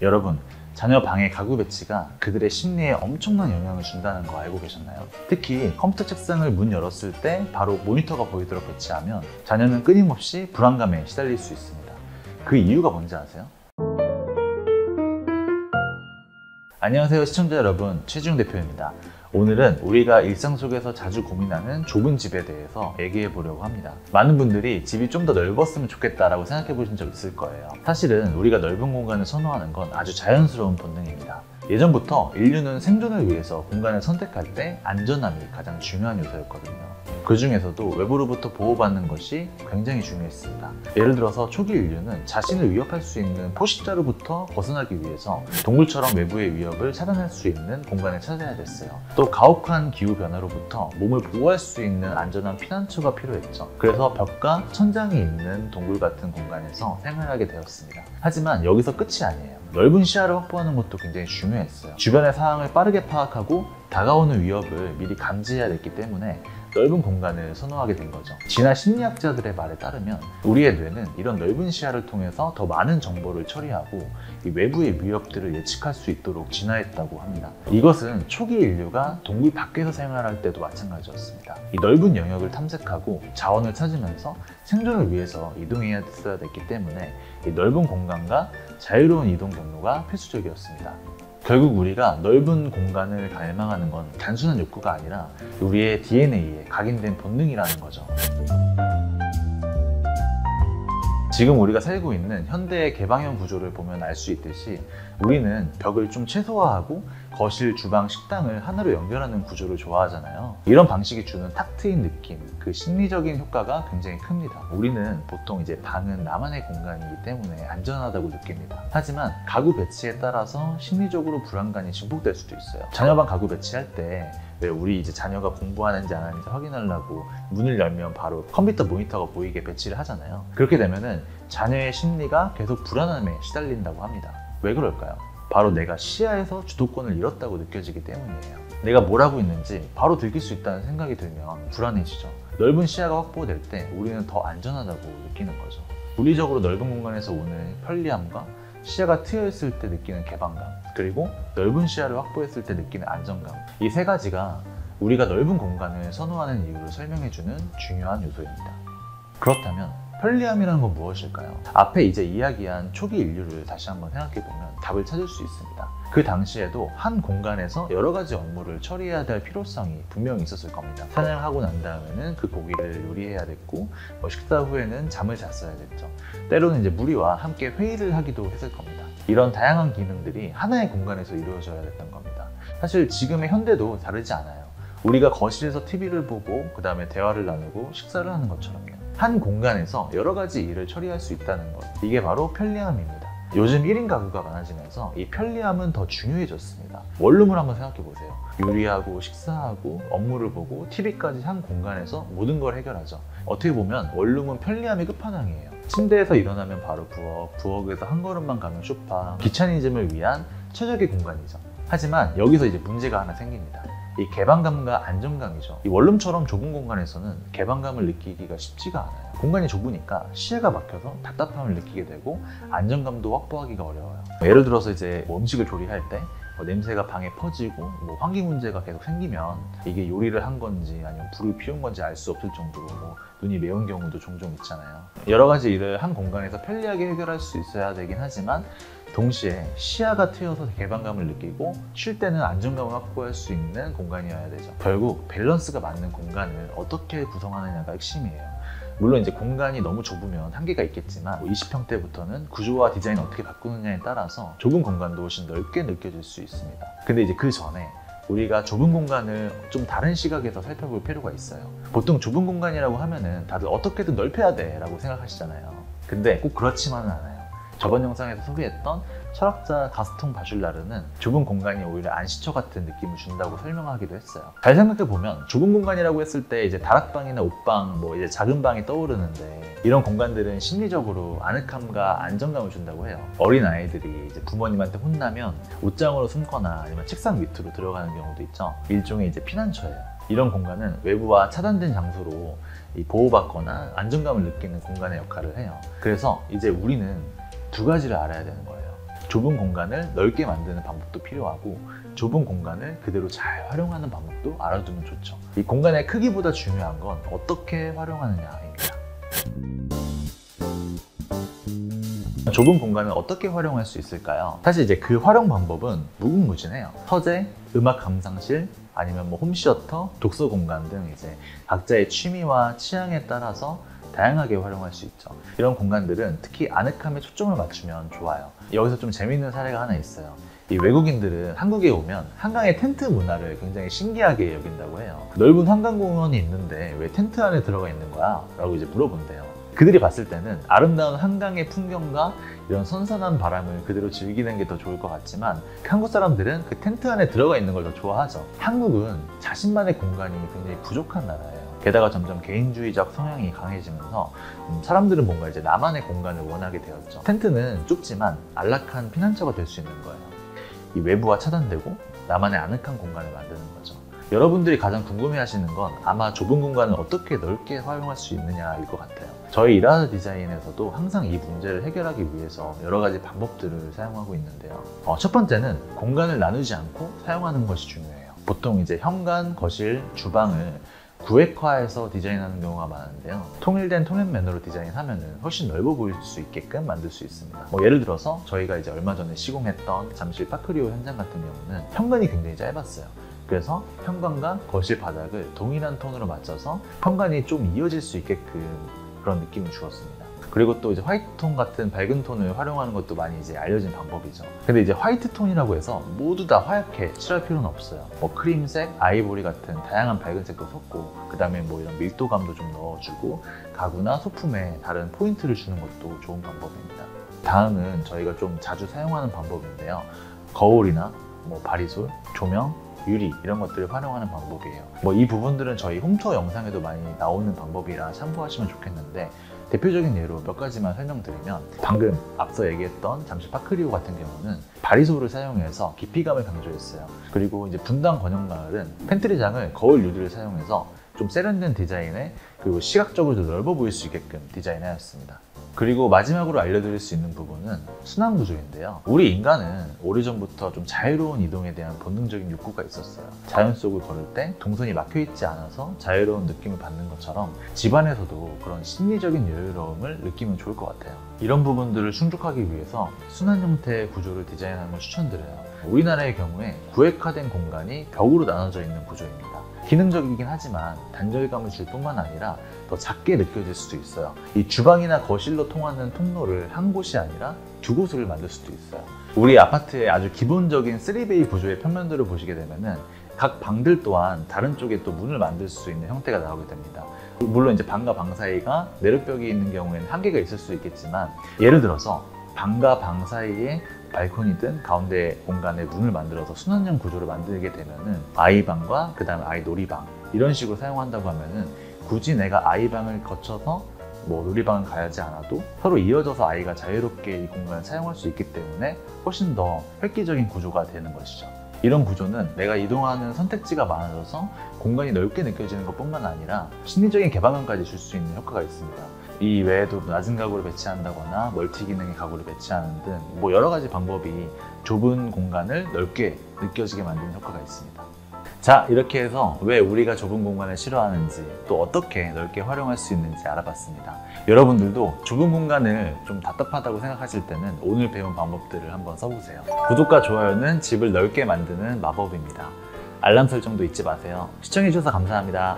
여러분, 자녀 방의 가구 배치가 그들의 심리에 엄청난 영향을 준다는 거 알고 계셨나요? 특히 컴퓨터 책상을 문 열었을 때 바로 모니터가 보이도록 배치하면 자녀는 끊임없이 불안감에 시달릴 수 있습니다. 그 이유가 뭔지 아세요? 안녕하세요 시청자 여러분, 최지웅 대표입니다. 오늘은 우리가 일상 속에서 자주 고민하는 좁은 집에 대해서 얘기해 보려고 합니다. 많은 분들이 집이 좀 더 넓었으면 좋겠다라고 생각해 보신 적 있을 거예요. 사실은 우리가 넓은 공간을 선호하는 건 아주 자연스러운 본능입니다. 예전부터 인류는 생존을 위해서 공간을 선택할 때 안전함이 가장 중요한 요소였거든요. 그 중에서도 외부로부터 보호받는 것이 굉장히 중요했습니다. 예를 들어서 초기 인류는 자신을 위협할 수 있는 포식자로부터 벗어나기 위해서 동굴처럼 외부의 위협을 차단할 수 있는 공간을 찾아야 됐어요. 또 가혹한 기후 변화로부터 몸을 보호할 수 있는 안전한 피난처가 필요했죠. 그래서 벽과 천장이 있는 동굴 같은 공간에서 생활하게 되었습니다. 하지만 여기서 끝이 아니에요. 넓은 시야를 확보하는 것도 굉장히 중요했어요. 주변의 상황을 빠르게 파악하고 다가오는 위협을 미리 감지해야 됐기 때문에 넓은 공간을 선호하게 된 거죠. 진화 심리학자들의 말에 따르면 우리의 뇌는 이런 넓은 시야를 통해서 더 많은 정보를 처리하고 이 외부의 위협들을 예측할 수 있도록 진화했다고 합니다. 이것은 초기 인류가 동굴 밖에서 생활할 때도 마찬가지였습니다. 이 넓은 영역을 탐색하고 자원을 찾으면서 생존을 위해서 이동해야 됐기 때문에 이 넓은 공간과 자유로운 이동 경로가 필수적이었습니다. 결국 우리가 넓은 공간을 갈망하는 건 단순한 욕구가 아니라 우리의 DNA에 각인된 본능이라는 거죠. 지금 우리가 살고 있는 현대의 개방형 구조를 보면 알 수 있듯이 우리는 벽을 좀 최소화하고 거실, 주방, 식당을 하나로 연결하는 구조를 좋아하잖아요. 이런 방식이 주는 탁 트인 느낌, 그 심리적인 효과가 굉장히 큽니다. 우리는 보통 이제 방은 나만의 공간이기 때문에 안전하다고 느낍니다. 하지만 가구 배치에 따라서 심리적으로 불안감이 증폭될 수도 있어요. 자녀방 가구 배치할 때 왜 우리 이제 자녀가 공부하는지 안 하는지 확인하려고 문을 열면 바로 컴퓨터 모니터가 보이게 배치를 하잖아요. 그렇게 되면은 자녀의 심리가 계속 불안함에 시달린다고 합니다. 왜 그럴까요? 바로 내가 시야에서 주도권을 잃었다고 느껴지기 때문이에요. 내가 뭘 하고 있는지 바로 들킬 수 있다는 생각이 들면 불안해지죠. 넓은 시야가 확보될 때 우리는 더 안전하다고 느끼는 거죠. 물리적으로 넓은 공간에서 오는 편리함과 시야가 트여있을 때 느끼는 개방감, 그리고 넓은 시야를 확보했을 때 느끼는 안정감, 이 세 가지가 우리가 넓은 공간을 선호하는 이유를 설명해주는 중요한 요소입니다. 그렇다면 편리함이라는 건 무엇일까요? 앞에 이제 이야기한 초기 인류를 다시 한번 생각해보면 답을 찾을 수 있습니다. 그 당시에도 한 공간에서 여러 가지 업무를 처리해야 될 필요성이 분명히 있었을 겁니다. 사냥하고 난 다음에는 그 고기를 요리해야 됐고, 식사 후에는 잠을 잤어야 됐죠. 때로는 이제 무리와 함께 회의를 하기도 했을 겁니다. 이런 다양한 기능들이 하나의 공간에서 이루어져야 됐던 겁니다. 사실 지금의 현대도 다르지 않아요. 우리가 거실에서 TV를 보고 그 다음에 대화를 나누고 식사를 하는 것처럼요. 한 공간에서 여러 가지 일을 처리할 수 있다는 것, 이게 바로 편리함입니다. 요즘 1인 가구가 많아지면서 이 편리함은 더 중요해졌습니다. 원룸을 한번 생각해 보세요. 요리하고 식사하고 업무를 보고 TV까지 한 공간에서 모든 걸 해결하죠. 어떻게 보면 원룸은 편리함의 끝판왕이에요. 침대에서 일어나면 바로 부엌, 부엌에서 한 걸음만 가면 소파, 귀차니즘을 위한 최적의 공간이죠. 하지만 여기서 이제 문제가 하나 생깁니다. 이 개방감과 안정감이죠. 이 원룸처럼 좁은 공간에서는 개방감을 느끼기가 쉽지가 않아요. 공간이 좁으니까 시야가 막혀서 답답함을 느끼게 되고 안정감도 확보하기가 어려워요. 예를 들어서 이제 음식을 조리할 때 냄새가 방에 퍼지고 환기 문제가 계속 생기면 이게 요리를 한 건지 아니면 불을 피운 건지 알 수 없을 정도로 눈이 매운 경우도 종종 있잖아요. 여러 가지 일을 한 공간에서 편리하게 해결할 수 있어야 되긴 하지만 동시에 시야가 트여서 개방감을 느끼고 쉴 때는 안정감을 확보할 수 있는 공간이어야 되죠. 결국 밸런스가 맞는 공간을 어떻게 구성하느냐가 핵심이에요. 물론 이제 공간이 너무 좁으면 한계가 있겠지만 20평대부터는 구조와 디자인을 어떻게 바꾸느냐에 따라서 좁은 공간도 훨씬 넓게 느껴질 수 있습니다. 근데 이제 그 전에 우리가 좁은 공간을 좀 다른 시각에서 살펴볼 필요가 있어요. 보통 좁은 공간이라고 하면은 다들 어떻게든 넓혀야 돼 라고 생각하시잖아요. 근데 꼭 그렇지만은 않아요. 저번 영상에서 소개했던 철학자 가스통 바슐라르는 좁은 공간이 오히려 안식처 같은 느낌을 준다고 설명하기도 했어요. 잘 생각해보면 좁은 공간이라고 했을 때 이제 다락방이나 옷방, 이제 작은 방이 떠오르는데 이런 공간들은 심리적으로 아늑함과 안정감을 준다고 해요. 어린 아이들이 이제 부모님한테 혼나면 옷장으로 숨거나 아니면 책상 밑으로 들어가는 경우도 있죠. 일종의 이제 피난처예요. 이런 공간은 외부와 차단된 장소로 보호받거나 안정감을 느끼는 공간의 역할을 해요. 그래서 이제 우리는 두 가지를 알아야 되는 거예요. 좁은 공간을 넓게 만드는 방법도 필요하고 좁은 공간을 그대로 잘 활용하는 방법도 알아두면 좋죠. 이 공간의 크기보다 중요한 건 어떻게 활용하느냐입니다. 좁은 공간을 어떻게 활용할 수 있을까요? 사실 이제 그 활용 방법은 무궁무진해요. 서재, 음악 감상실, 아니면 뭐 홈시어터, 독서 공간 등 이제 각자의 취미와 취향에 따라서 다양하게 활용할 수 있죠. 이런 공간들은 특히 아늑함에 초점을 맞추면 좋아요. 여기서 좀 재미있는 사례가 하나 있어요. 이 외국인들은 한국에 오면 한강의 텐트 문화를 굉장히 신기하게 여긴다고 해요. 넓은 한강공원이 있는데 왜 텐트 안에 들어가 있는 거야? 라고 이제 물어본대요. 그들이 봤을 때는 아름다운 한강의 풍경과 이런 선선한 바람을 그대로 즐기는 게 더 좋을 것 같지만 한국 사람들은 그 텐트 안에 들어가 있는 걸 더 좋아하죠. 한국은 자신만의 공간이 굉장히 부족한 나라예요. 게다가 점점 개인주의적 성향이 강해지면서 사람들은 뭔가 이제 나만의 공간을 원하게 되었죠. 텐트는 좁지만 안락한 피난처가 될 수 있는 거예요. 이 외부와 차단되고 나만의 아늑한 공간을 만드는 거죠. 여러분들이 가장 궁금해하시는 건 아마 좁은 공간을 어떻게 넓게 활용할 수 있느냐일 것 같아요. 저희 이라드 디자인에서도 항상 이 문제를 해결하기 위해서 여러 가지 방법들을 사용하고 있는데요. 첫 번째는 공간을 나누지 않고 사용하는 것이 중요해요. 보통 이제 현관, 거실, 주방을 구획화해서 디자인하는 경우가 많은데요. 통일된 통행면으로 디자인하면 훨씬 넓어 보일 수 있게끔 만들 수 있습니다. 예를 들어서 저희가 이제 얼마 전에 시공했던 잠실 파크리오 현장 같은 경우는 현관이 굉장히 짧았어요. 그래서 현관과 거실 바닥을 동일한 톤으로 맞춰서 현관이 좀 이어질 수 있게끔 그런 느낌을 주었습니다. 그리고 또 이제 화이트 톤 같은 밝은 톤을 활용하는 것도 많이 이제 알려진 방법이죠. 근데 이제 화이트 톤이라고 해서 모두 다 하얗게 칠할 필요는 없어요. 크림색, 아이보리 같은 다양한 밝은 색도 섞고, 그 다음에 이런 밀도감도 좀 넣어주고, 가구나 소품에 다른 포인트를 주는 것도 좋은 방법입니다. 다음은 저희가 좀 자주 사용하는 방법인데요. 거울이나 바리솔, 조명, 유리 이런 것들을 활용하는 방법이에요. 이 부분들은 저희 홈투어 영상에도 많이 나오는 방법이라 참고하시면 좋겠는데, 대표적인 예로 몇 가지만 설명드리면, 방금 앞서 얘기했던 잠실 파크리오 같은 경우는 바리솔을 사용해서 깊이감을 강조했어요. 그리고 이제 분당 권영마을은 팬트리장을 거울 유리를 사용해서 좀 세련된 디자인에, 그리고 시각적으로도 넓어 보일 수 있게끔 디자인하였습니다. 그리고 마지막으로 알려드릴 수 있는 부분은 순환 구조인데요. 우리 인간은 오래전부터 좀 자유로운 이동에 대한 본능적인 욕구가 있었어요. 자연 속을 걸을 때 동선이 막혀있지 않아서 자유로운 느낌을 받는 것처럼 집안에서도 그런 심리적인 여유로움을 느끼면 좋을 것 같아요. 이런 부분들을 충족하기 위해서 순환 형태의 구조를 디자인하는 걸 추천드려요. 우리나라의 경우에 구획화된 공간이 벽으로 나눠져 있는 구조입니다. 기능적이긴 하지만 단절감을 줄 뿐만 아니라 더 작게 느껴질 수도 있어요. 이 주방이나 거실로 통하는 통로를 한 곳이 아니라 두 곳을 만들 수도 있어요. 우리 아파트의 아주 기본적인 3베이 구조의 평면도를 보시게 되면은 각 방들 또한 다른 쪽에 또 문을 만들 수 있는 형태가 나오게 됩니다. 물론 이제 방과 방 사이가 내력벽이 있는 경우에는 한계가 있을 수 있겠지만, 예를 들어서 방과 방 사이에 발코니든 가운데 공간에 문을 만들어서 순환형 구조를 만들게 되면은 아이방과 그 다음에 아이 놀이방 이런 식으로 사용한다고 하면은 굳이 내가 아이방을 거쳐서 놀이방을 가야지 않아도 서로 이어져서 아이가 자유롭게 이 공간을 사용할 수 있기 때문에 훨씬 더 획기적인 구조가 되는 것이죠. 이런 구조는 내가 이동하는 선택지가 많아져서 공간이 넓게 느껴지는 것뿐만 아니라 심리적인 개방감까지 줄 수 있는 효과가 있습니다. 이 외에도 낮은 가구를 배치한다거나 멀티 기능의 가구를 배치하는 등 여러 가지 방법이 좁은 공간을 넓게 느껴지게 만드는 효과가 있습니다. 자, 이렇게 해서 왜 우리가 좁은 공간을 싫어하는지, 또 어떻게 넓게 활용할 수 있는지 알아봤습니다. 여러분들도 좁은 공간을 좀 답답하다고 생각하실 때는 오늘 배운 방법들을 한번 써보세요. 구독과 좋아요는 집을 넓게 만드는 마법입니다. 알람 설정도 잊지 마세요. 시청해주셔서 감사합니다.